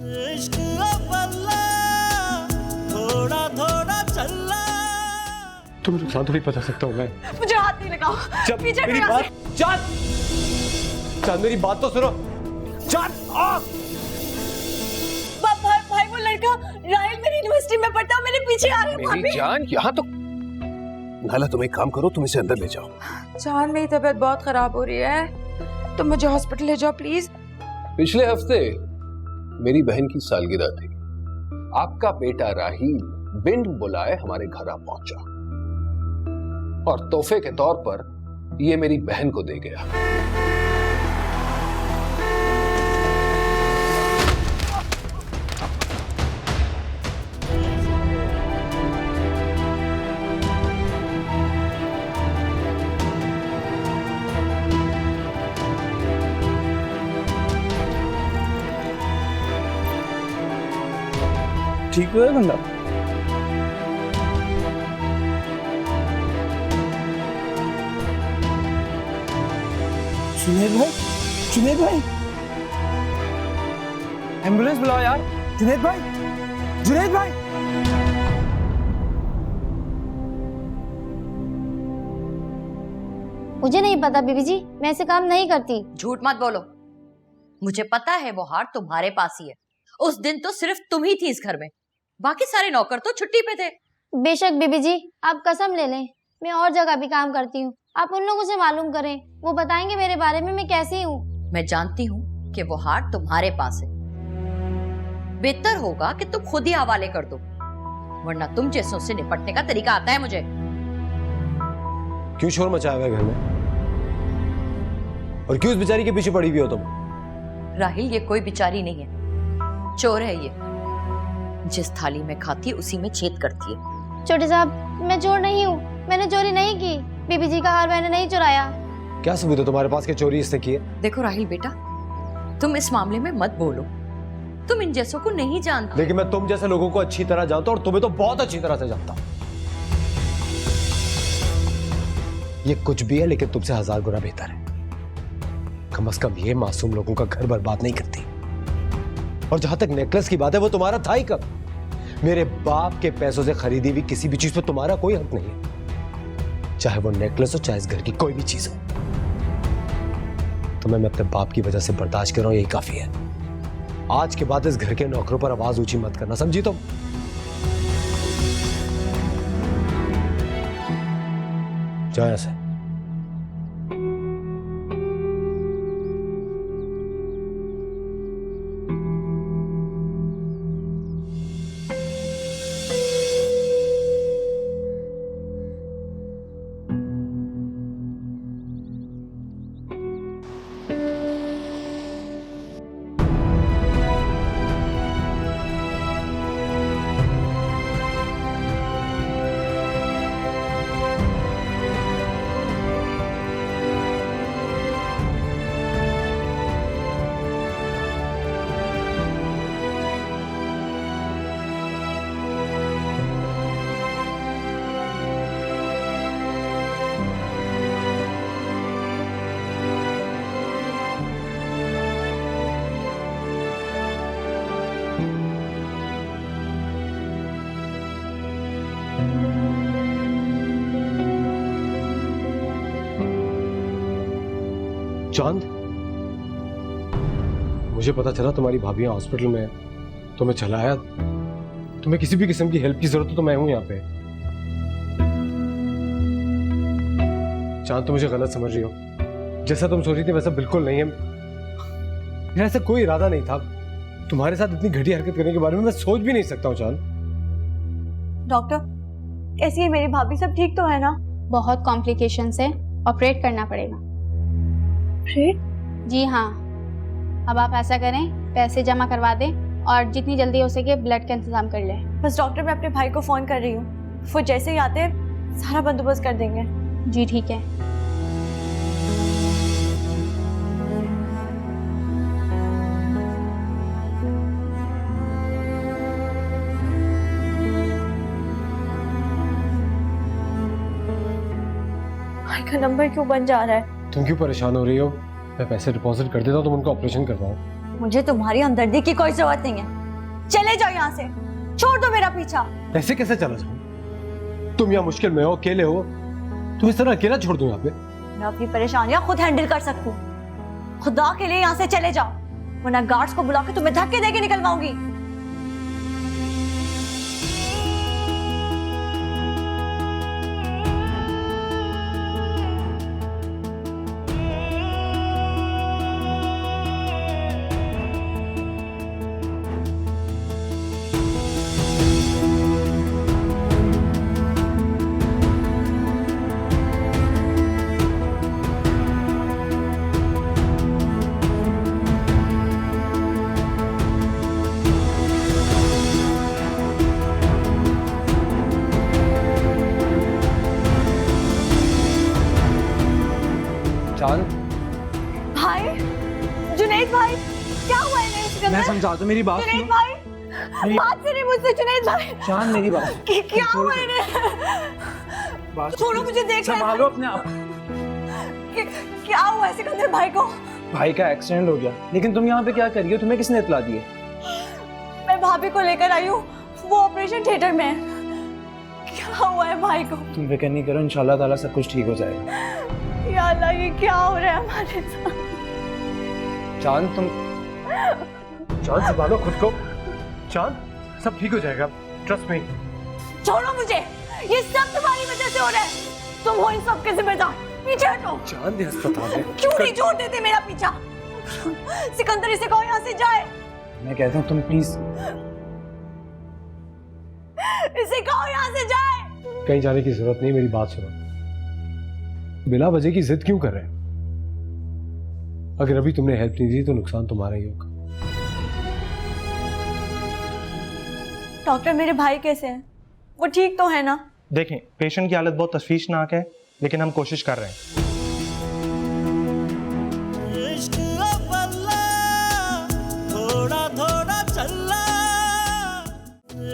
इश्क अव्वला थोड़ा थोड़ा चला। तुम नुकसान थोड़ी बता सकता हूँ मैं। मुझे हाथ नहीं लगाओ। पीछे मेरी बात चांद, चांद मेरी बात तो सुनो। चांद भाई वो लड़का राहिल मेरी यूनिवर्सिटी में पढ़ता है, मेरे पीछे आ रहा है। मेरी जान यहाँ तो। नाला तुम एक काम करो, तुम इसे अंदर ले जाओ। जान मेरी तबीयत बहुत खराब हो रही है, तुम मुझे हॉस्पिटल ले जाओ प्लीज। पिछले हफ्ते मेरी बहन की सालगिरह थी। आपका बेटा राहिल बिन बुलाए हमारे घर आ पहुंचा और तोहफे के तौर पर ये मेरी बहन को दे गया। ठीक है बंदा। जुनैद भाई, जुनैद भाई, एम्बुलेंस बुलाओ यार। जुनैद भाई, जुनैद भाई। मुझे नहीं पता बीबी जी, मैं ऐसे काम नहीं करती। झूठ मत बोलो, मुझे पता है वो हार तुम्हारे पास ही है। उस दिन तो सिर्फ तुम ही थी इस घर में, बाकी सारे नौकर तो छुट्टी पे थे। बेशक बीबी जी, आप कसम ले लें, मैं और जगह भी काम करती हूँ। आप उन लोगों से मालूम करें, वो बताएंगे मेरे बारे में मैं कैसी हूँ। मैं जानती हूँ कि वो हार तुम्हारे पास है। बेहतर होगा कि तुम खुद ही हवाले कर दो, वरना तुम जैसों से निपटने का तरीका आता है मुझे। क्यों शोर मचाया हुआ है घर में? और क्यों इस बेचारी के पीछे पड़ी हुई हो तुम? राहिल ये कोई बेचारी नहीं है, चोर है ये। जिस थाली में खाती है उसी में छेद करती है। छोटे साहब, मैं चोर नहीं हूँ, मैंने चोरी नहीं की। बीबी जी का हार मैंने नहीं चुराया। क्या सबूत है तुम्हारे पास कि चोरी इसने की है? देखो राहिल बेटा, तुम इस मामले में मत बोलो, तुम इन जैसों को नहीं जानते। लेकिन मैं तुम जैसे लोगों को अच्छी तरह जानता हूं और तुम्हें तो बहुत अच्छी तरह से जानता हूं। ये कुछ भी है लेकिन तुमसे 1000 गुना बेहतर है। कम से कम ये मासूम लोगों का घर बर्बाद नहीं करती। और जहां तक नेकलेस की बात है, वो तुम्हारा था ही कब? मेरे बाप के पैसों से खरीदी हुई किसी भी चीज पर तुम्हारा कोई हक नहीं है, चाहे वो नेकलेस हो चाहे इस घर की कोई भी चीज हो। तुम्हें मैं अपने बाप की वजह से बर्दाश्त कर रहा हूं, यही काफी है। आज के बाद इस घर के नौकरों पर आवाज ऊंची मत करना, समझी तुम? जाओ यहां से। चांद, मुझे पता चला तुम्हारी भाभी हॉस्पिटल में है, तो मैं चला आया। तुम्हें किसी भी किस्म की हेल्प की जरूरत हो तो मैं हूं यहाँ पे। चांद, तुम मुझे गलत समझ रही हो। जैसा तुम सोच रही थी वैसा बिल्कुल नहीं है। मेरा ऐसा कोई इरादा नहीं था। तुम्हारे साथ इतनी घटिया हरकत करने के बारे में मैं सोच भी नहीं सकता हूँ। चांद, डॉक्टर कैसी है मेरी भाभी, सब ठीक तो है ना? बहुत कॉम्प्लिकेशंस है, ऑपरेट करना पड़ेगा। ऑपरेट? जी हाँ। अब आप ऐसा करें, पैसे जमा करवा दें और जितनी जल्दी हो सके ब्लड का इंतजाम कर लें। बस डॉक्टर, मैं अपने भाई को फोन कर रही हूँ, वो जैसे ही आते हैं सारा बंदोबस्त कर देंगे। जी ठीक है। भाई का नंबर क्यों बंद जा रहा है? तुम क्यों परेशान हो रही हो? मैं पैसे डिपॉजिट कर देता हूँ, तुम उनका ऑपरेशन करवाओ। मुझे तुम्हारी हमदर्दी की कोई जरूरत नहीं है। चले जाओ यहाँ से, छोड़ दो मेरा पीछा। ऐसे कैसे चला जाऊं? तुम यहाँ मुश्किल में हो, अकेले हो, तुम इस तरह अकेला छोड़ दूं यहाँ पे? मैं अपनी परेशानियां खुद हैंडल कर सकती हूँ। खुदा के लिए यहाँ से चले जाओ, वरना गार्ड्स को बुला के तुम्हें धक्के देके निकलवाऊंगी। चांद, भाई, जुनैद भाई, क्या हुआ है मेरे सिकंदर? मैं समझा दूं, मेरी बात जुनैद सुनो। भाई, बात सुनिए मुझसे जुनैद भाई। चांद मेरी बात क्या हुआ है बात छोड़ो मुझे, देख रहे हैं। संभालो अपने आप। क्या हुआ है सिकंदर भाई को? भाई का एक्सीडेंट हो गया, लेकिन तुम यहाँ पे क्या कर रही हो? तुम्हें किसने इतला दी है? मैं भाभी को लेकर आई हूँ, वो ऑपरेशन थिएटर में है। क्या हुआ है भाई को? तुम फिक्र नहीं करो, इंशाल्लाह ताला सब कुछ ठीक हो जाएगा। या अल्लाह, ये क्या हो रहा है हमारे साथ? चांद संभालो खुद को। चांद, सब ठीक हो जाएगा, ट्रस्ट मी। छोड़ो मुझे, ये सब तुम्हारी वजह से हो रहा है। तुम हो इन सब के जिम्मेदार। पीछे हटो। चांद ये अस्पताल है। क्यों नहीं छोड़ देते मेरा पीछा? सिकंदर, इसे कहो यहाँ से जाए। मैं कहता हूँ तुम प्लीज। इसे कहो यहाँ से जाए। कहीं जाने की जरूरत नहीं, मेरी बात सुनो। बिना वजह की जिद क्यों कर रहे हैं? अगर अभी तुमने हेल्प नहीं दी तो नुकसान तुम्हारा ही होगा। डॉक्टर, मेरे भाई कैसे हैं? वो ठीक तो है ना? देखें, पेशेंट की हालत बहुत तशवीशनाक है, लेकिन हम कोशिश कर रहे हैं। इश्क अव्वला, थोड़ा थोड़ा चला।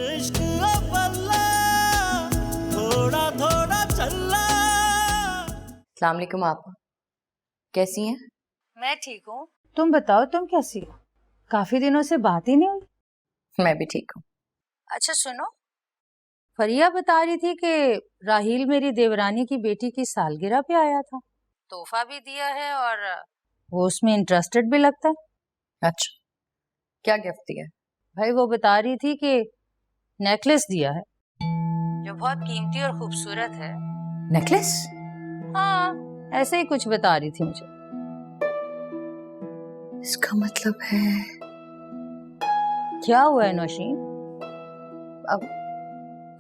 इश्क अव्वला, थोड़ा थोड़ा चला। अस्सलाम वालेकुम आपा, कैसी हैं? मैं ठीक हूँ, तुम बताओ तुम कैसी हो? काफी दिनों से बात ही नहीं हुई। मैं भी ठीक हूँ। अच्छा सुनो, फरिया बता रही थी कि राहील मेरी देवरानी की बेटी की सालगिरह पे आया था, तोहफा भी दिया है और वो उसमें इंटरेस्टेड भी लगता है। अच्छा, क्या गिफ्ट दिया? भाई वो बता रही थी कि नेकलेस दिया है जो बहुत कीमती और खूबसूरत है। नेकलेस? हाँ, ऐसे ही कुछ बता रही थी मुझे। इसका मतलब है क्या हुआ है नौशीन? अब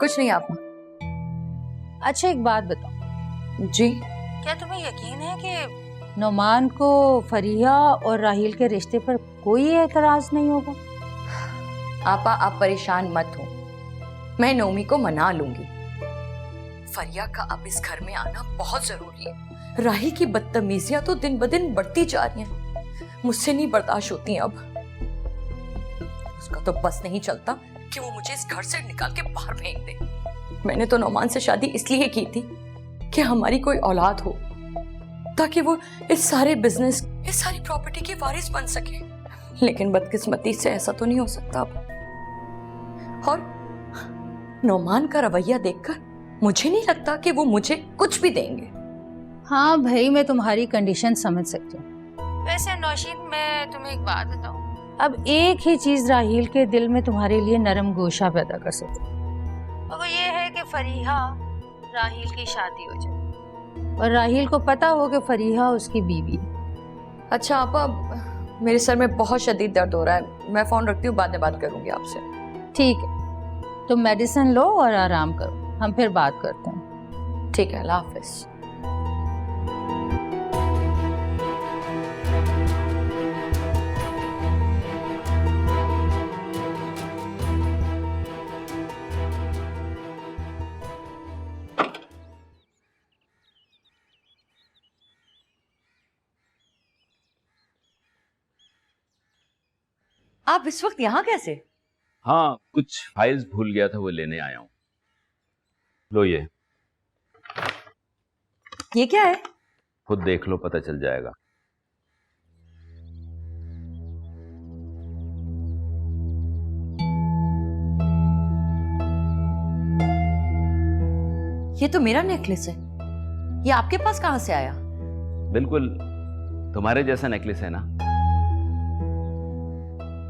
कुछ नहीं आपा। अच्छा एक बात बताओ जी। क्या तुम्हें यकीन है कि नोमान को फरिया और राहील के रिश्ते पर कोई एतराज नहीं होगा? आपा आप परेशान मत हो, मैं नोमी को मना लूंगी। फरिया का अब इस घर में आना बहुत जरूरी है। राही की बदतमीजियां तो दिन ब दिन बढ़ती जा रही हैं, मुझसे नहीं बर्दाश्त होती अब। उसका तो बस नहीं चलता कि वो मुझे इस घर से निकाल के बाहर फेंक दे। मैंने तो नोमान से शादी इसलिए की थी कि हमारी कोई औलाद हो, ताकि वो इस सारे बिजनेस, इस सारी प्रॉपर्टी की वारिस बन सके। लेकिन बदकिस्मती से ऐसा तो नहीं हो सकता अब। और नोमान का रवैया देखकर मुझे नहीं लगता कि वो मुझे कुछ भी देंगे। हाँ भाई, मैं तुम्हारी कंडीशन समझ सकती हूँ। वैसे नौशीन, मैं तुम्हें एक बात बताऊं, अब एक ही चीज राहील के दिल में तुम्हारे लिए नरम गोशा पैदा कर सकती है, और वो ये है कि फरीहा राहील की शादी हो जाए और राहील को पता हो कि फरीहा उसकी बीवी है। अच्छा आपा, मेरे सर में बहुत शदीद दर्द हो रहा है, मैं फोन रखती हूँ, बाद में बात करूंगी आपसे। ठीक है, तुम मेडिसिन लो और आराम करो, हम फिर बात करते हैं। ठीक है, अल्लाह हाफिज। आप इस वक्त यहाँ कैसे? हाँ, कुछ फाइल्स भूल गया था, वो लेने आया हूँ। लो ये क्या है? खुद देख लो, पता चल जाएगा। ये तो मेरा नेकलेस है, ये आपके पास कहां से आया? बिल्कुल तुम्हारे जैसा नेकलेस है ना।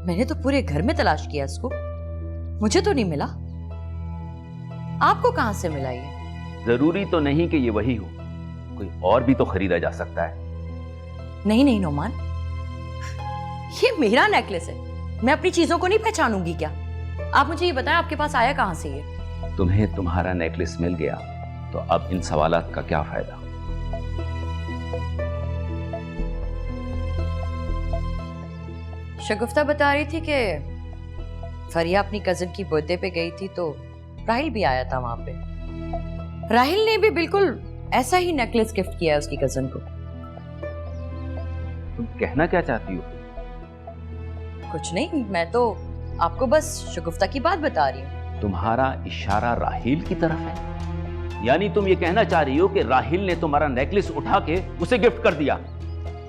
मैंने तो पूरे घर में तलाश किया इसको, मुझे तो नहीं मिला। आपको कहां से मिला ये? जरूरी तो नहीं कि ये वही हो, कोई और भी तो खरीदा जा सकता है। नहीं नहीं नोमान, ये मेरा नेकलेस है, मैं अपनी चीजों को नहीं पहचानूंगी क्या? आप मुझे ये बताएं आपके पास आया कहां से ये? तुम्हें तुम्हारा नेकलेस मिल गया तो अब इन सवालात का क्या फायदा। शगुफ्ता बता रही थी कि फरिया अपनी कजिन की बर्थडे पे गई थी तो राहिल भी आया था वहां पे। राहिल ने भी बिल्कुल ऐसा ही नेकलेस गिफ्ट किया है उसकी कजिन को। तुम कहना क्या चाहती हो? कुछ नहीं, मैं तो आपको बस शगुफ्ता की बात बता रही हूँ। तुम्हारा इशारा राहिल की तरफ है, यानी तुम ये कहना चाह रही हो कि राहिल ने तुम्हारा नेकलेस उठा के उसे गिफ्ट कर दिया,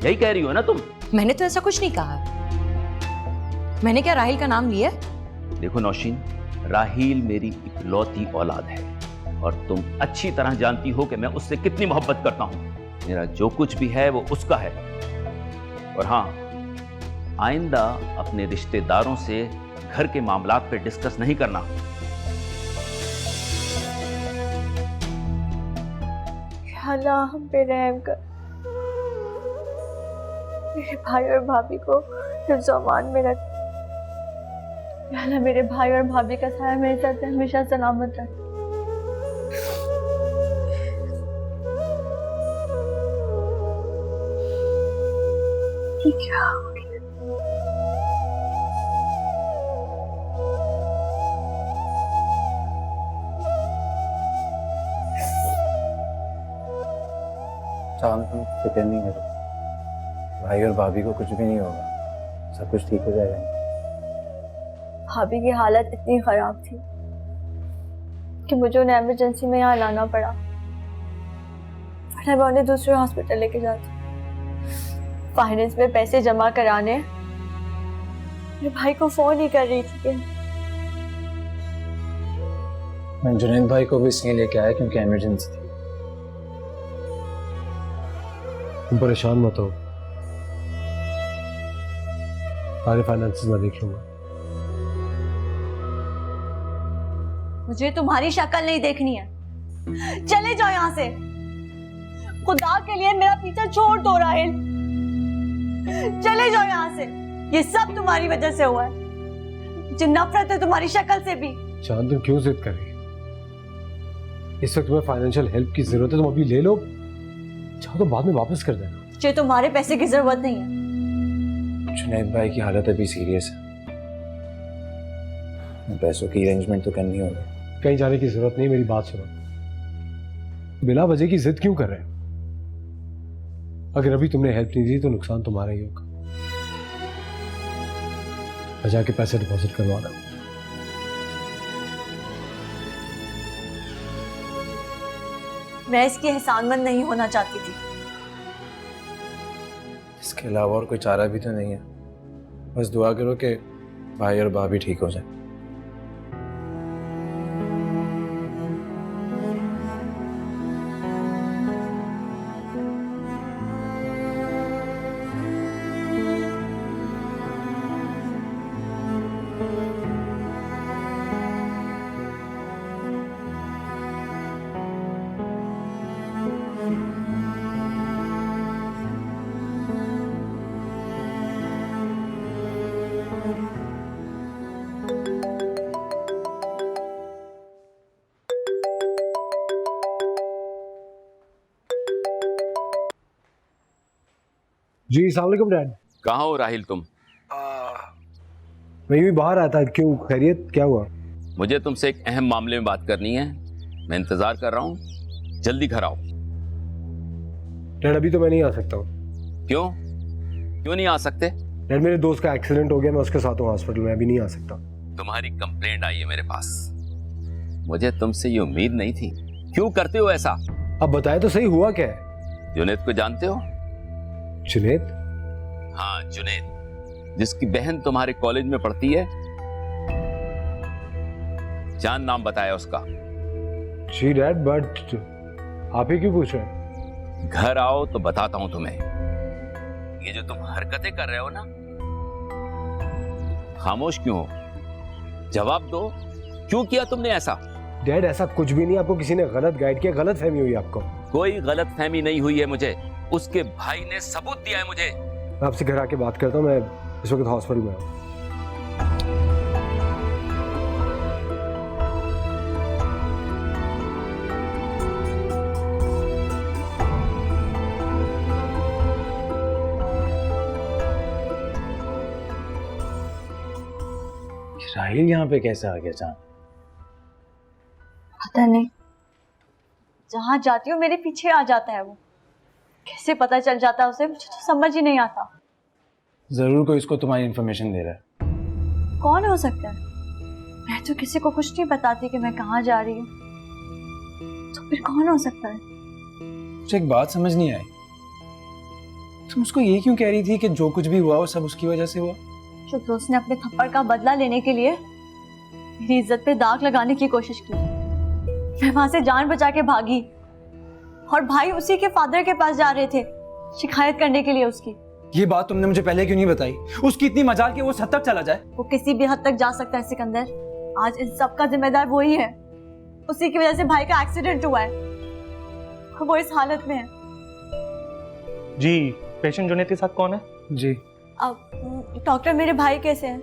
यही कह रही हो ना तुम? मैंने तो ऐसा कुछ नहीं कहा, मैंने क्या राहिल का नाम लिया? देखो नौशीन, राहिल मेरी इकलौती औलाद है और तुम अच्छी तरह जानती हो कि मैं उससे कितनी मोहब्बत करता हूं। मेरा जो कुछ भी है वो उसका है। और हाँ, आइंदा अपने रिश्तेदारों से घर के मामलात पे डिस्कस नहीं करना। अल्लाह हम पे रहम कर, मेरे भाई और भाभी को हिफ्ज़-ओ-अमान में रख। अल्लाह मेरे भाई और भाभी का साया मेरे साथ हमेशा सलामत रख। क्या हो गया? चांद, तुम फिक्र नहीं करो, भाई और भाभी को कुछ भी नहीं होगा, सब कुछ ठीक हो जाएगा। भाभी की हालत इतनी खराब थी कि मुझे उन्हें इमरजेंसी में यहाँ लाना पड़ा, वरना मैं उन्हें दूसरे हॉस्पिटल लेके जाती। फाइनेंस में पैसे जमा कराने मेरे भाई को फोन ही कर रही थी कि मैं जुनैद भाई को भी इसलिए लेके आया क्योंकि इमरजेंसी थी। तुम परेशान मत हो, सारे फाइनेंसेस मैं देख लूंगा। मुझे तुम्हारी शक्ल नहीं देखनी है, चले जाओ यहाँ से। खुदा के लिए मेरा पीछा छोड़ दो राहिल, चले जाओ यहाँ से। ये सब तुम्हारी वजह से हुआ है, मुझे नफरत है तुम्हारी शक्ल से भी। चांद, तुम क्यों जिद कर रही हो? इस वक्त तुम्हें फाइनेंशियल हेल्प की जरूरत है, तुम अभी ले लो, चाहो तो बाद में वापस कर देना। मुझे तुम्हारे पैसे की जरूरत नहीं है। जुनैद भाई की हालत अभी सीरियस है, पैसों की अरेंजमेंट तो करनी होगी। कहीं जाने की जरूरत नहीं, मेरी बात सुनो। बिना वजह की जिद क्यों कर रहे हो? अगर अभी तुमने हेल्प नहीं दी तो नुकसान तुम्हारा ही होगा। मैं जाके पैसे डिपॉजिट करवा रहा हूं। मैं इसकी एहसानमंद नहीं होना चाहती थी। इसके अलावा और कोई चारा भी तो नहीं है, बस दुआ करो कि भाई और भाभी ठीक हो जाए। जी अस्सलाम वालेकुम डैड। कहाँ हो राहिल तुम? मैं भी बाहर आया था। क्यों, खैरियत, क्या हुआ? मुझे तुमसे एक अहम मामले में बात करनी है, मैं इंतजार कर रहा हूँ, जल्दी घर आओ। डैड अभी तो मैं नहीं आ सकता हूँ। क्यों क्यों नहीं आ सकते? डैड मेरे दोस्त का एक्सीडेंट हो गया, मैं उसके साथ हूँ हॉस्पिटल में, अभी नहीं आ सकता। तुम्हारी कंप्लेंट आई है मेरे पास, मुझे तुमसे ये उम्मीद नहीं थी। क्यों करते हो ऐसा? अब बताए तो सही, हुआ क्या है? जुनैद को जानते हो? जुनैद? हाँ जुनैद, जिसकी बहन तुम्हारे कॉलेज में पढ़ती है। जान नाम बताया उसका। जी डैड, बट आप ही क्यों पूछ रहे हैं? घर आओ तो बताता हूं तुम्हें। ये जो तुम हरकतें कर रहे हो ना, खामोश क्यों हो? जवाब दो, क्यों किया तुमने ऐसा? डैड ऐसा कुछ भी नहीं, आपको किसी ने गलत गाइड किया, गलत फहमी हुई आपको। कोई गलत फहमी नहीं हुई है मुझे, उसके भाई ने सबूत दिया है मुझे। मैं आपसे घर आके बात करता हूँ, मैं इस वक्त हॉस्पिटल में हूँ। राहिल यहाँ पे कैसे आ गया चांद? पता नहीं, जहां जाती हूँ मेरे पीछे आ जाता है वो। कैसे पता चल जाता है उसे, मुझे तो समझ ही नहीं आता। जरूर कोई इसको तुम्हारी इंफॉर्मेशन दे रहा है। कौन हो सकता है? मैं तो किसी को कुछ नहीं बताती कि मैं कहाँ जा रही हूँ, तो फिर कौन हो सकता है? मुझे एक बात समझ नहीं आई, तुम उसको ये क्यों कह रही थी कि जो कुछ भी हुआ वो सब उसकी वजह से हुआ? क्योंकि उसने अपने थप्पड़ का बदला लेने के लिए मेरी इज्जत पे दाग लगाने की कोशिश की। मैं वहां से जान बचा के भागी और भाई उसी के फादर के पास जा रहे थे शिकायत करने के लिए उसकी। ये बात तुमने मुझे पहले क्यों नहीं बताई? उसकी इतनी मजाल कि वो हद तक चला जाए। वो किसी भी हद तक जा सकता है सिकंदर। आज इन सब का जिम्मेदार वही है। उसी की वजह से भाई का एक्सीडेंट हुआ है और वो इस हालत में है। जी, पेशेंट जुनेद के साथ कौन है? जी अब डॉक्टर, मेरे भाई कैसे हैं?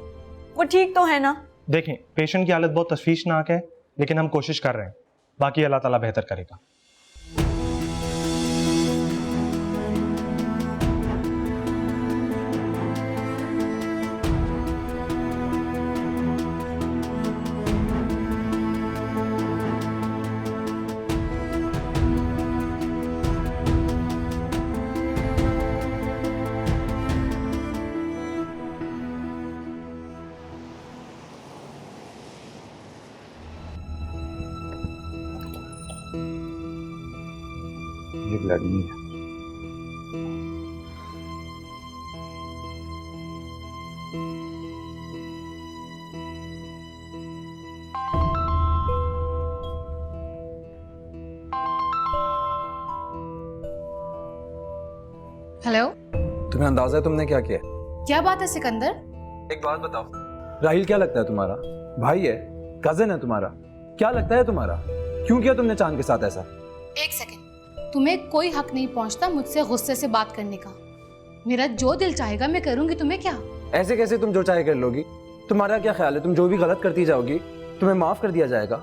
वो ठीक तो है ना? देखें, पेशेंट की हालत बहुत तशवीशनाक है, लेकिन हम कोशिश कर रहे हैं, बाकी अल्लाह ताला बेहतर करेगा। ये ब्लड नहीं है। हेलो, तुम्हें अंदाजा है तुमने क्या किया? क्या बात है सिकंदर? एक बात बताओ, राहिल क्या लगता है तुम्हारा? भाई है, कजन है तुम्हारा, क्या लगता है तुम्हारा? क्यों किया तुमने चांद के साथ ऐसा? एक सेकंड, तुम्हें कोई हक नहीं पहुंचता मुझसे गुस्से से बात करने का। मेरा जो दिल चाहेगा मैं करूंगी, तुम्हें क्या? ऐसे कैसे तुम जो चाहे कर लोगी? तुम्हारा क्या ख्याल है, तुम जो भी गलत करती जाओगी तुम्हें माफ कर दिया जाएगा?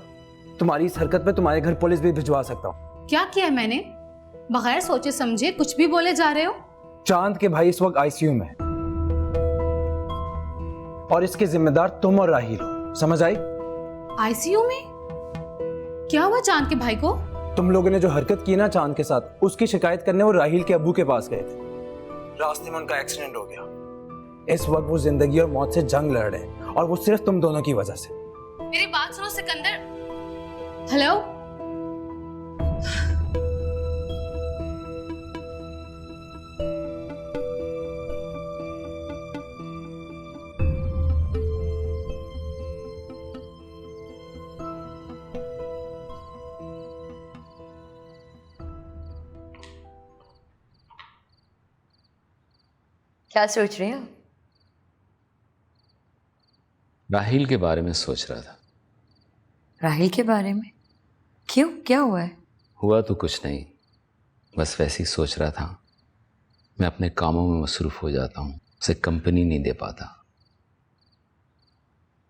तुम्हारी इस हरकत पे तुम्हारे घर पुलिस भी भिजवा सकता हूँ। क्या किया मैंने? बगैर सोचे समझे कुछ भी बोले जा रहे हो। चांद के भाई इस वक्त आईसीयू में है और इसके जिम्मेदार तुम और राहिल हो, समझ आई? आईसीयू में? क्या हुआ चांद के भाई को? तुम लोगों ने जो हरकत की ना चांद के साथ, उसकी शिकायत करने वो राहिल के अब्बू के पास गए थे। रास्ते में उनका एक्सीडेंट हो गया। इस वक्त वो जिंदगी और मौत से जंग लड़ रहे हैं और वो सिर्फ तुम दोनों की वजह से। मेरी बात सुनो सिकंदर। हेलो, क्या सोच रहे हो? राहिल के बारे में सोच रहा था। राहिल के बारे में? क्यों, क्या हुआ है? हुआ तो कुछ नहीं, बस वैसे ही सोच रहा था। मैं अपने कामों में मसरूफ हो जाता हूँ, उसे कंपनी नहीं दे पाता।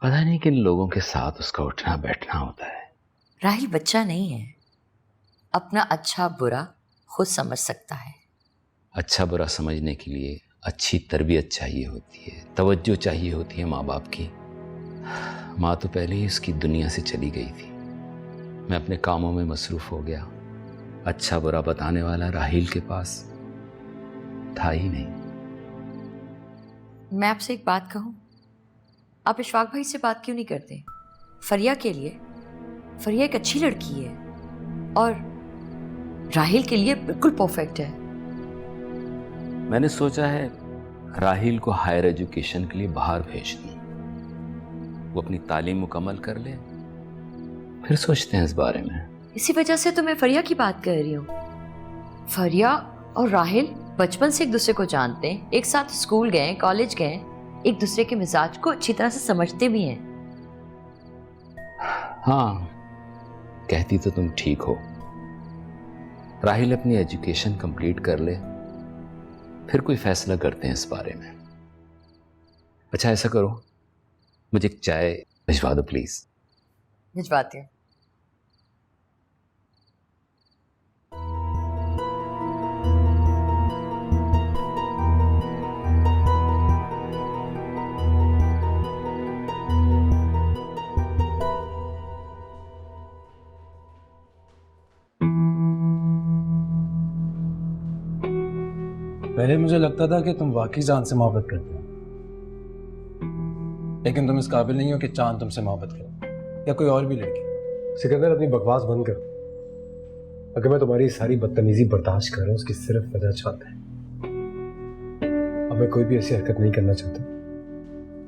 पता नहीं किन लोगों के साथ उसका उठना बैठना होता है। राहिल बच्चा नहीं है, अपना अच्छा बुरा खुद समझ सकता है। अच्छा बुरा समझने के लिए अच्छी तरबियत चाहिए होती है, तवज्जो चाहिए होती है माँ बाप की। माँ तो पहले ही उसकी दुनिया से चली गई थी। मैं अपने कामों में मसरूफ हो गया। अच्छा बुरा बताने वाला राहिल के पास था ही नहीं। मैं आपसे एक बात कहूं, आप इशफाक भाई से बात क्यों नहीं करते? फरिया के लिए, फरिया एक अच्छी लड़की है और राहिल के लिए बिल्कुल परफेक्ट है। मैंने सोचा है राहिल को हायर एजुकेशन के लिए बाहर भेज दूं। वो अपनी तालीम मुकम्मल कर ले, फिर सोचते हैं इस बारे में। इसी वजह से तो मैं फरिया की बात कर रही हूँ। फरिया और राहिल बचपन से एक दूसरे को जानते हैं, एक साथ स्कूल गए, कॉलेज गए, एक दूसरे के मिजाज को अच्छी तरह से समझते भी हैं। हाँ, कहती तो तुम ठीक हो। राहिल अपनी एजुकेशन कंप्लीट कर ले, फिर कोई फैसला करते हैं इस बारे में। अच्छा ऐसा करो, मुझे एक चाय भिजवा दो प्लीज। भिजवाती हूँ। पहले मुझे लगता था कि तुम वाकई जान से मोहब्बत करते हो, लेकिन तुम इस काबिल नहीं हो कि चांद तुमसे मोहब्बत करे या कोई और भी लड़की। सिकंदर अपनी बकवास बंद कर। अगर मैं तुम्हारी सारी बदतमीजी बर्दाश्त कर रहा हूँ उसकी सिर्फ वजह चांद है। अब मैं कोई भी ऐसी हरकत नहीं करना चाहता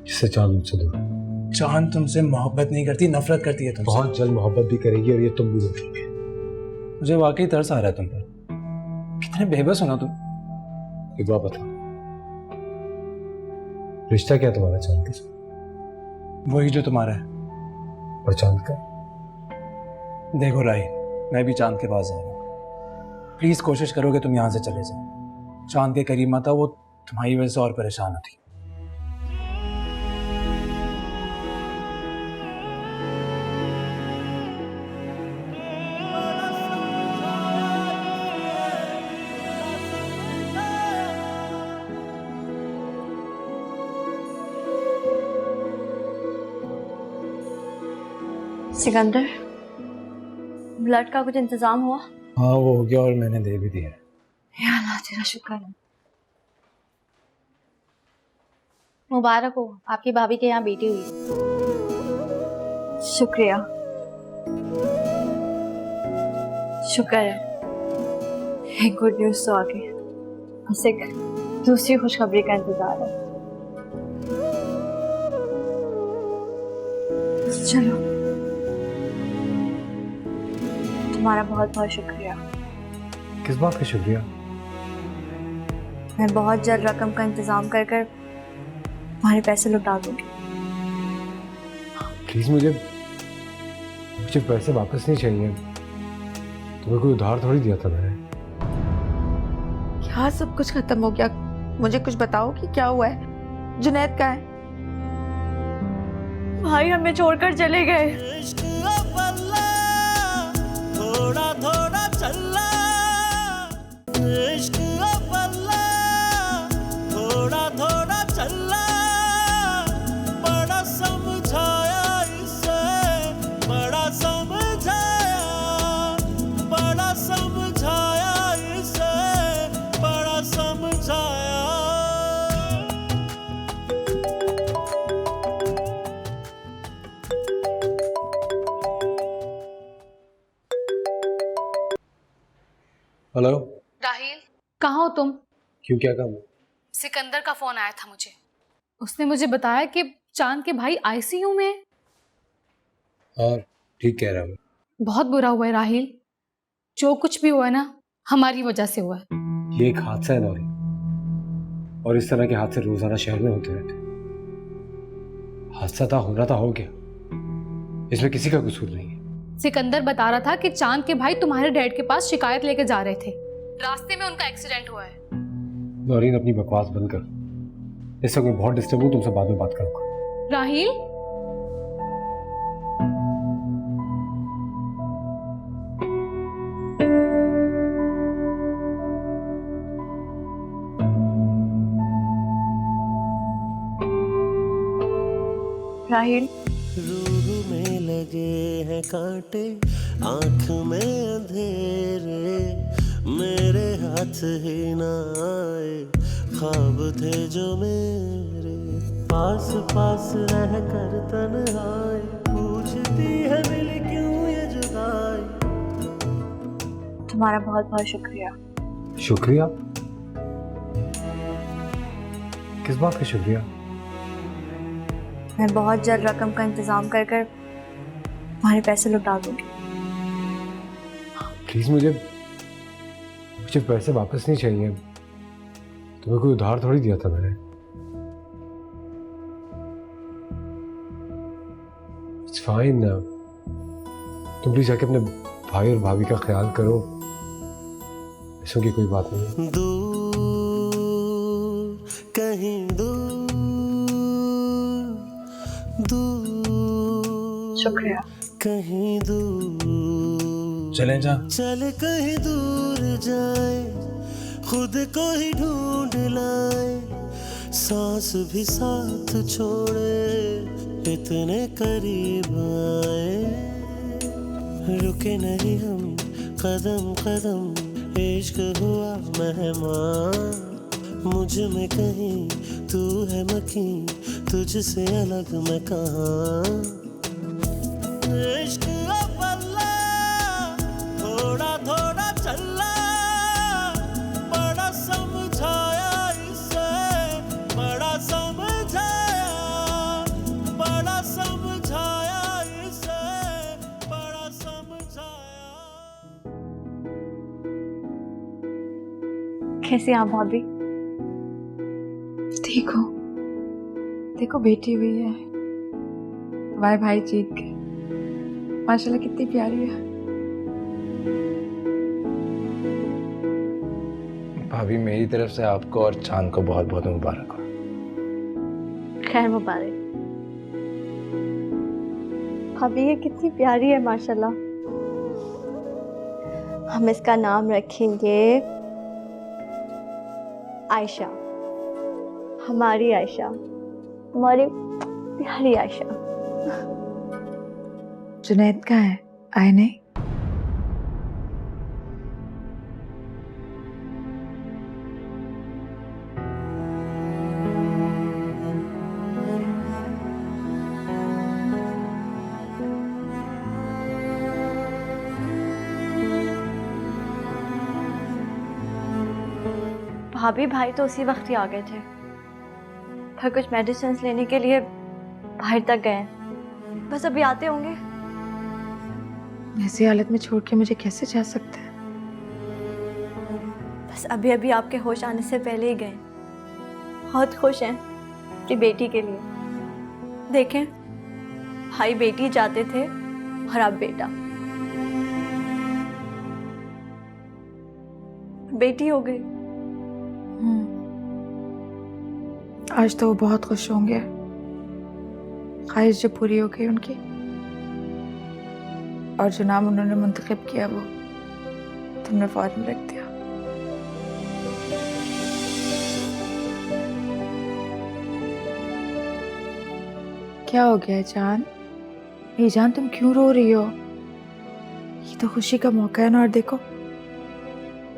जिससे चांद मुझसे दूर हो। चांद तुमसे मोहब्बत नहीं करती, नफरत करती है तुमसे। बहुत जल्द मोहब्बत भी करेगी और ये तुम भी देखोगे। मुझे वाकई तरस आ रहा है तुम पर। कितने बेबस हो ना तुम। एक बात बताओ, रिश्ता क्या तुम्हारा चांद के साथ? वही जो तुम्हारा है। और चांद का? देखो राही, मैं भी चांद के पास जा रहा हूँ। प्लीज कोशिश करो कि तुम यहाँ से चले जाओ। चांद के करीब मत आओ, वो तुम्हारी वजह से और परेशान होती। सिकंदर, ब्लड का कुछ इंतजाम हुआ? हाँ वो हो गया और मैंने दे भी दिया। या अल्लाह तेरा शुक्र है। मुबारक हो, आपकी भाभी के यहाँ बेटी हुई। शुक्रिया, शुक्र है। एक गुड न्यूज़ तो आ गई, बस एक दूसरी खुशखबरी का इंतजार है। चलो, तुम्हारा बहुत बहुत शुक्रिया। किस बात का शुक्रिया? मैं बहुत जल्द रकम का इंतजाम कर कर तुम्हारे पैसे लौटा दूंगी। प्लीज मुझे पैसे वापस नहीं चाहिए। तुम्हें कोई उधार थोड़ी दिया था मैंने। क्या सब कुछ खत्म हो गया? मुझे कुछ बताओ कि क्या हुआ है? जुनैद कहाँ है? भाई हमें छोड़कर चले गए। इश्क अव्वला थोड़ा थोड़ा चला, इश्क अव्वला थोड़ा थोड़ा चला, बड़ा समझाया इसे, बड़ा समझाया, बड़ा समझाया इसे, बड़ा समझाया। हेलो राहिल, कहाँ हो तुम? क्यों, क्या काम है? सिकंदर का फोन आया था मुझे। उसने मुझे बताया कि चांद के भाई आईसीयू में हैं। हाँ ठीक कह रहा हूँ। बहुत बुरा हुआ है राहिल। जो कुछ भी हुआ है ना, हमारी वजह से हुआ है। ये एक हादसा है नौरी, और इस तरह के हादसे रोजाना शहर में होते रहते। हादसा था, होना था, हो गया। इसमें किसी का कसूर नहीं है। सिकंदर बता रहा था कि चांद के भाई तुम्हारे डैड के पास शिकायत लेके जा रहे थे। रास्ते में उनका एक्सीडेंट हुआ है। नौरीन अपनी बकवास बंद कर। इस वक्त मैं बहुत डिस्टर्ब हूँ, तुमसे बाद में बात करूंगा। राहिल, राहिल, रूह में लगे हैं कांटे, आंख में अंधेरे, मेरे हाथ ही ना आए, ख्वाब थे जो मेरे, पास पास रह कर तन्हाई, पूछती है मिल क्यों ये जुदाई। तुम्हारा बहुत बहुत शुक्रिया। शुक्रिया? किस बात का शुक्रिया? मैं बहुत जल्द रकम का इंतजाम कर कर तुम्हारे पैसे लौटा दूंगी। प्लीज मुझे पैसे वापस नहीं चाहिए। तुम्हें कोई उधार थोड़ी दिया था मैंने। It's fine. तुम प्लीज जाके अपने भाई और भाभी का ख्याल करो। ऐसों की कोई बात नहीं। दूर कहीं दूर शुक्रिया। कहीं दूर चलें जा। चल कहीं दूर जाए, खुद को ही ढूंढ लाए, सांस भी साथ छोड़े, इतने करीब आए। रुके नहीं हम कदम कदम, इश्क हुआ मेहमान। मुझ में कहीं तू है मकीन, तुझसे अलग मैं कहाँ। इश्क अव्वला थोड़ा थोड़ा चला, बड़ा समझाया इसे, बड़ा समझाया, बड़ा समझाया इसे, बड़ा समझाया। कैसी आप भाभी? ठीक हो? देखो बेटी हुई है, तुम्हारे भाई जीत गए। माशाल्लाह कितनी प्यारी है। भाभी मेरी तरफ से आपको और चांद को बहुत बहुत मुबारक हो। खैर मुबारक। भाभी ये कितनी प्यारी है माशाल्लाह। हम इसका नाम रखेंगे आयशा। हमारी आयशा, हमारी प्यारी आयशा। जुनैद कहाँ है? आए नहीं? भाभी भाई तो उसी वक्त ही आ गए थे, फिर कुछ मेडिसिन लेने के लिए बाहर तक गए। बस अभी आते होंगे। ऐसी हालत में छोड़ के मुझे कैसे जा सकते हैं? बस अभी अभी आपके होश आने से पहले ही गए। बहुत खुश हैं कि बेटी के लिए। देखें, भाई बेटी जाते थे और अब बेटा, बेटी हो गई। आज तो वो बहुत खुश होंगे, ख्वाहिश जो पूरी हो गई उनकी। और जो नाम उन्होंने मुंतखब किया वो तुमने फौरन रख दिया। क्या हो गया जान? ये जान तुम क्यों रो रही हो? ये तो खुशी का मौका है ना। और देखो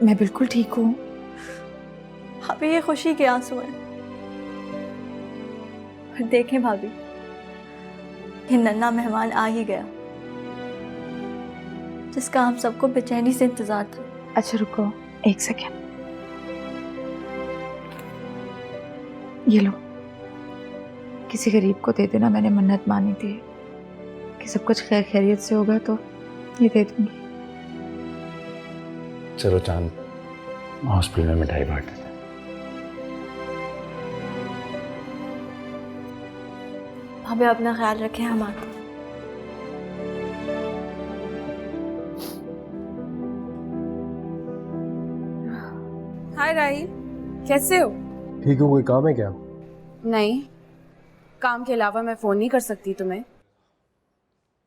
मैं बिल्कुल ठीक हूँ। अभी ये खुशी के आंसू हैं। और देखें भाभी, ये नन्हा मेहमान आ ही गया जिसका हम सबको बेचैनी से इंतजार था। अच्छा रुको एक सेकेंड, ये लो, किसी गरीब को दे देना। मैंने मन्नत मानी थी कि सब कुछ खैर खैरियत से होगा, तो ये दे दूंगी। चलो चांद, हॉस्पिटल में मिठाई बांट देते हैं। भाभी अपना ख्याल रखें। हम आते हैं। हाय राही, कैसे हो? ठीक हूँ। कोई काम है क्या? नहीं, काम के अलावा मैं फोन नहीं कर सकती तुम्हें।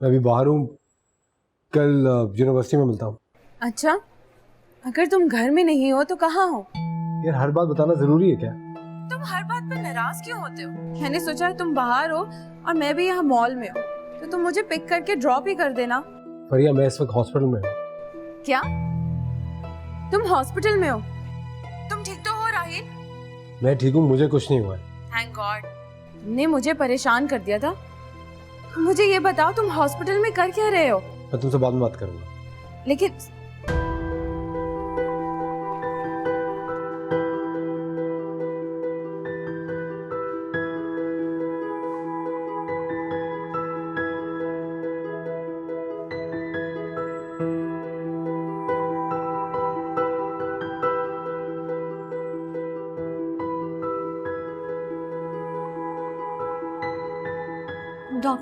मैं अभी बाहर हूँ, कल यूनिवर्सिटी में मिलता हूँ। अच्छा, अगर तुम घर में नहीं हो तो कहाँ हो? यार हर बात बताना जरूरी है क्या? तुम हर बात पर नाराज क्यों होते हो? मैंने सोचा तुम बाहर हो और मैं भी यहाँ मॉल में हूँ, तो तुम मुझे पिक करके ड्रॉप ही कर देना। फरिया, मैं इस वक्त हॉस्पिटल में हूँ। क्या तुम हॉस्पिटल में हो? तुम ठीक तो हो राहिल? मैं ठीक हूँ, मुझे कुछ नहीं हुआ है। Thank God. तुमने मुझे परेशान कर दिया था। मुझे ये बताओ तुम हॉस्पिटल में कर क्या रहे हो? मैं तुमसे बाद में बात करूंगा। लेकिन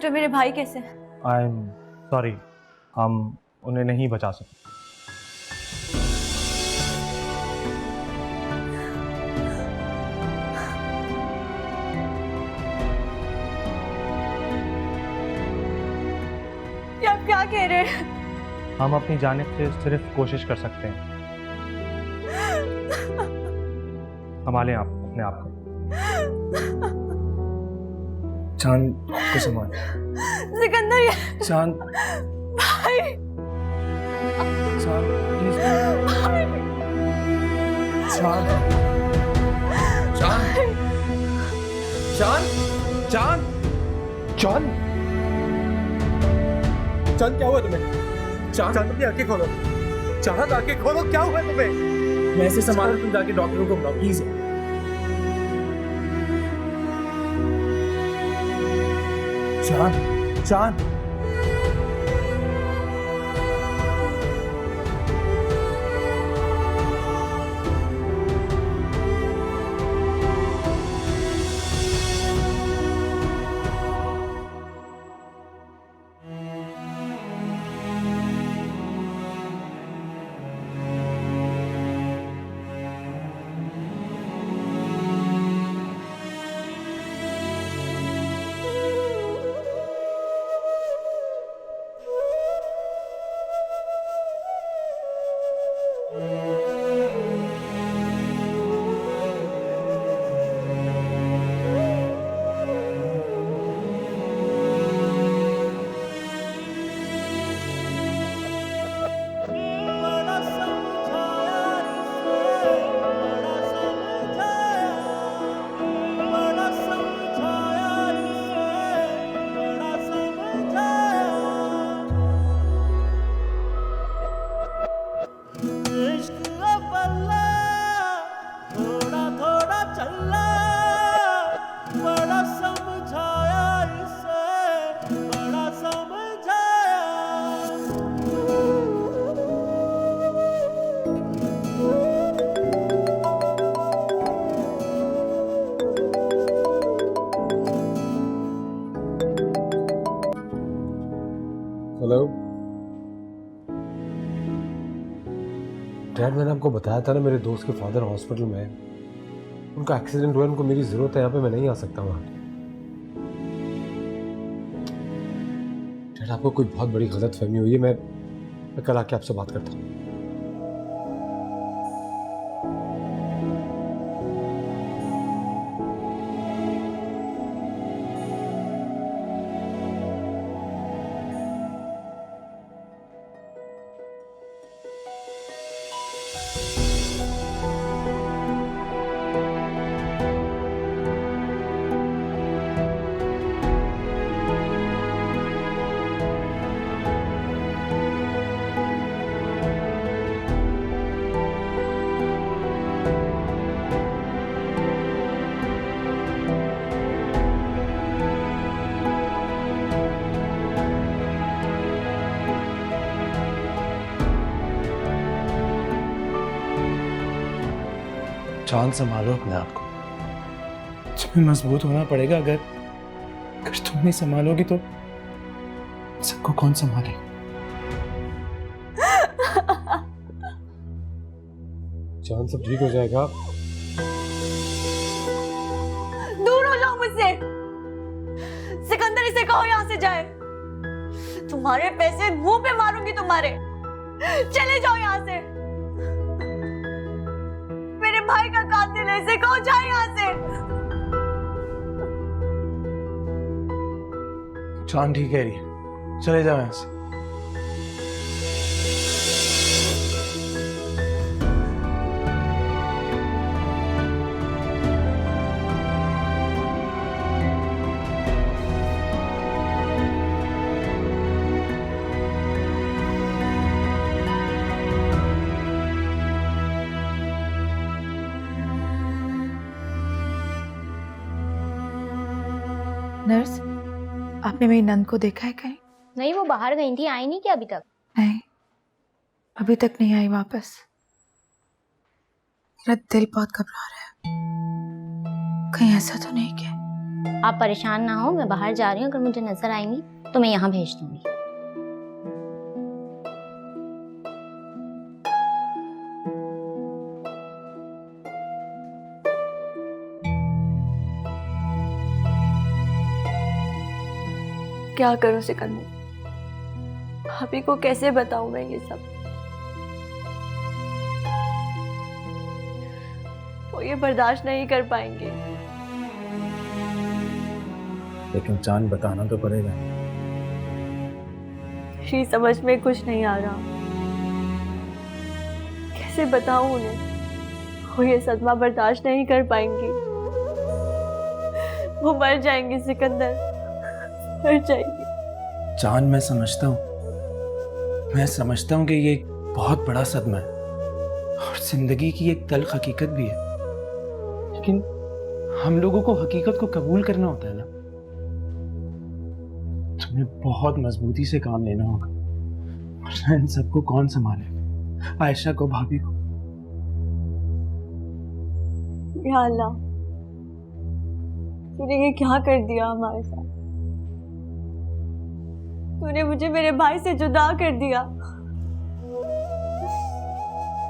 डॉक्टर मेरे भाई कैसे? आई एम सॉरी, हम उन्हें नहीं बचा सकते। ये आप क्या कह रहे हैं? हम अपनी जानिब से सिर्फ कोशिश कर सकते हैं। संभालें आप अपने आप को। चांद को संभाल। सिकंदर ये चांद, भाई, चांद प्लीज। भाई, चांद, चांद, चांद, चांद, चांद, चांद क्या हुआ तुम्हें? चांद, चांद अपनी आंखें खोलो। चांद आंखें खोलो, क्या हुआ तुम्हें? मैं ऐसे संभाल, तुम जाके डॉक्टरों को बुलाओ प्लीज। चांद, चांद, बड़ा समझाया इसे, बड़ा समझाया, बड़ा समझाया इसे, बड़ा समझाया। इश्क अव्वला थोड़ा थोड़ा चला, बड़ा समझाया इसे, बड़ा समझाया। हेलो डैड, मैंने आपको बताया था ना मेरे दोस्त के फादर हॉस्पिटल में हैं। उनका एक्सीडेंट हुआ, उनको मेरी जरूरत है, यहाँ पे मैं नहीं आ सकता वहाँ। डैड, आपको कोई बहुत बड़ी गलतफहमी हुई है। मैं कल आके आपसे बात करता हूँ। चांद, संभालो अपने आप को। तुम्हें मजबूत होना पड़ेगा। अगर तुम नहीं संभालोगी तो सबको कौन संभाले? चांद, सब ठीक हो जाएगा। दूर हो जाओ मुझसे। सिकंदर, इसे कहो यहाँ से जाए। तुम्हारे पैसे मुंह पे मारूंगी तुम्हारे। चले जाओ यहाँ से। मेरे भाई का कातिल है, इसे कहो जाए यहाँ से। चांद ठीक कह रही है, चले जाओ यहाँ से। नर्स, आपने मेरी नंद को देखा है कहीं? नहीं, वो बाहर गई थी, आई नहीं क्या अभी तक? नहीं, अभी तक नहीं आई वापस। मेरा दिल बहुत घबरा रहा है, कहीं ऐसा तो नहीं कि आप परेशान ना हो, मैं बाहर जा रही हूँ, अगर मुझे नजर आएंगी तो मैं यहाँ भेज दूंगी। क्या करूं सिकंदर, भाभी को कैसे बताऊं मैं ये सब? वो ये बर्दाश्त नहीं कर पाएंगे। लेकिन चांद बताना तो पड़ेगा। श्री समझ में कुछ नहीं आ रहा, कैसे बताऊं उन्हें? वो ये सदमा बर्दाश्त नहीं कर पाएंगी, वो मर जाएंगी सिकंदर, मर जाएंगी। चांद मैं समझता हूँ कि ये एक बहुत बड़ा सदमा है और जिंदगी की एक तल्ख हकीकत भी है, लेकिन हम लोगों को हकीकत को कबूल करना होता है ना। तुम्हें बहुत मजबूती से काम लेना होगा, वरना इन सबको कौन संभालेगा? आयशा को, भाभी को। या अल्लाह, तूने ये क्या कर दिया हमारे साथ? तूने मुझे मेरे भाई से जुदा कर दिया।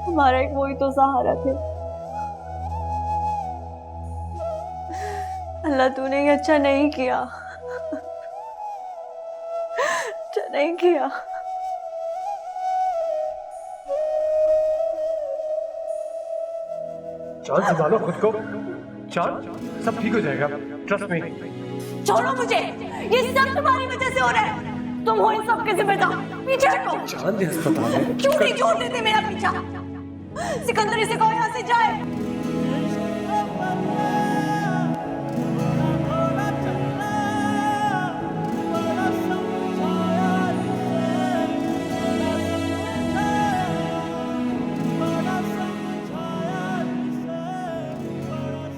हमारा एक वही तो सहारा थे। अल्लाह, तूने ये अच्छा नहीं किया, अच्छा नहीं किया। चांद संभालो खुद को, चांद सब ठीक हो जाएगा, ट्रस्ट मी। छोड़ो मुझे, ये सब तुम्हारी वजह से हो रहा है। तुम हो इन सब के जिम्मेदार। पीछे हटो। चांद अस्पताल में क्यों नहीं छोड़ देते मेरा पीछा? सिकंदर, इसे कहो यहाँ से जाए।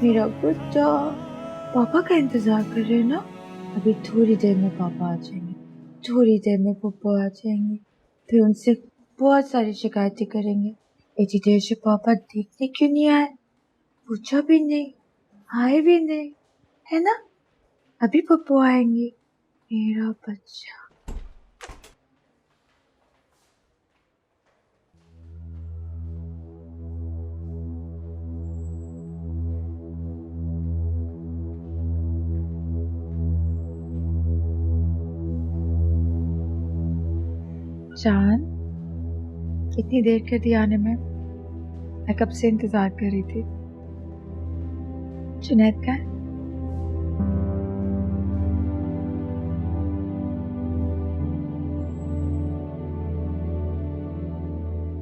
मेरा बच्चा पापा का इंतजार कर रहे हैं ना? अभी थोड़ी देर में पापा आ जाएंगे, थोड़ी देर में पप्पा आ जाएंगे, फिर उनसे बहुत सारी शिकायतें करेंगे। इतनी देर से पापा देखने क्यों नहीं आए, पूछा भी नहीं, आए भी नहीं, है ना? अभी पप्पा आएंगे। मेरा बच्चा चांद, इतनी देर कर दी आने में, मैं कब से इंतजार कर रही थी। जुनैद का है?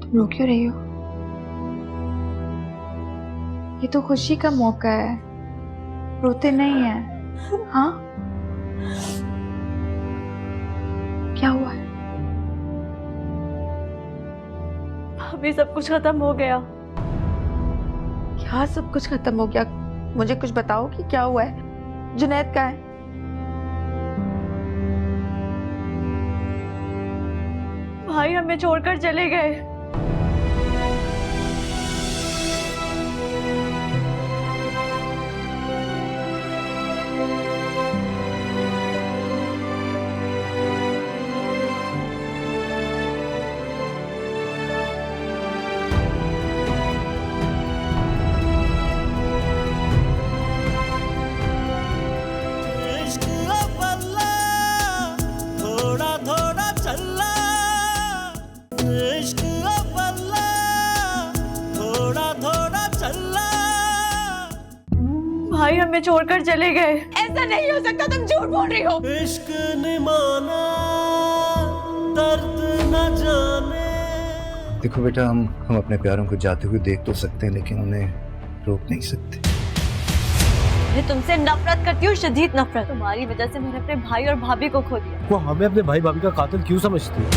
तुम रो क्यों रही हो? ये तो खुशी का मौका है, रोते नहीं है। हाँ, क्या हुआ है? अभी सब कुछ खत्म हो गया। क्या सब कुछ खत्म हो गया? मुझे कुछ बताओ कि क्या हुआ है? जुनैद का है? भाई हमें छोड़कर चले गए। भाई हमें छोड़कर चले गए। ऐसा नहीं हो सकता, तुम झूठ बोल रही हो। इश्क न माना, दर्द न जाने। देखो बेटा, हम अपने प्यारों को जाते हुए देख तो सकते हैं, लेकिन उन्हें रोक नहीं सकते। मैं तुमसे नफरत करती हूँ, शदीद नफरत। तुम्हारी वजह से मैंने अपने भाई और भाभी को खो दिया। वो हमें अपने भाई भाभी का कातिल क्यों समझती है?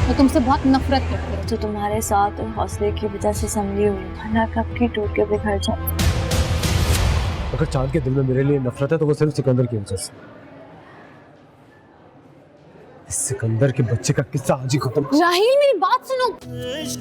मैं तुमसे बहुत नफरत करती हूँ। तो तुम्हारे साथ और हौसले की वजह से संभली हुई, वरना कब की टूट के बिखर जाती। अगर चांद के दिल में मेरे लिए नफरत है तो वो सिर्फ सिकंदर की वजह से। इस सिकंदर के बच्चे का किस्सा आज ही खत्म। राहील, मेरी बात सुनो। इश्क